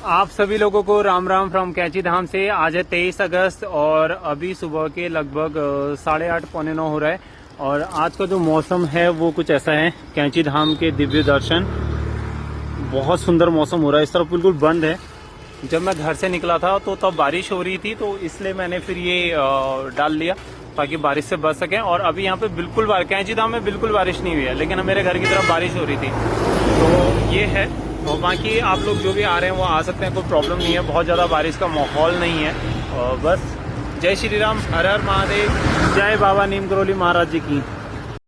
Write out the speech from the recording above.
आप सभी लोगों को राम राम फ्रॉम कैंची धाम से। आज है 23 अगस्त और अभी सुबह के लगभग 8:30 पौने 9 हो रहा है। और आज का जो मौसम है वो कुछ ऐसा है। कैंची धाम के दिव्य दर्शन, बहुत सुंदर मौसम हो रहा है। इस तरफ बिल्कुल बंद है। जब मैं घर से निकला था तो तब बारिश हो रही थी, तो इसलिए मैंने फिर ये डाल लिया ताकि बारिश से बच सकें। और अभी यहाँ पे बिल्कुल कैंची धाम में बिल्कुल बारिश नहीं हुई है, लेकिन मेरे घर की तरफ बारिश हो रही थी। तो ये है। और बाकी आप लोग जो भी आ रहे हैं वो आ सकते हैं, कोई प्रॉब्लम नहीं है। बहुत ज़्यादा बारिश का माहौल नहीं है। और बस जय श्री राम, हर हर महादेव, जय बाबा नीम करोली महाराज जी की।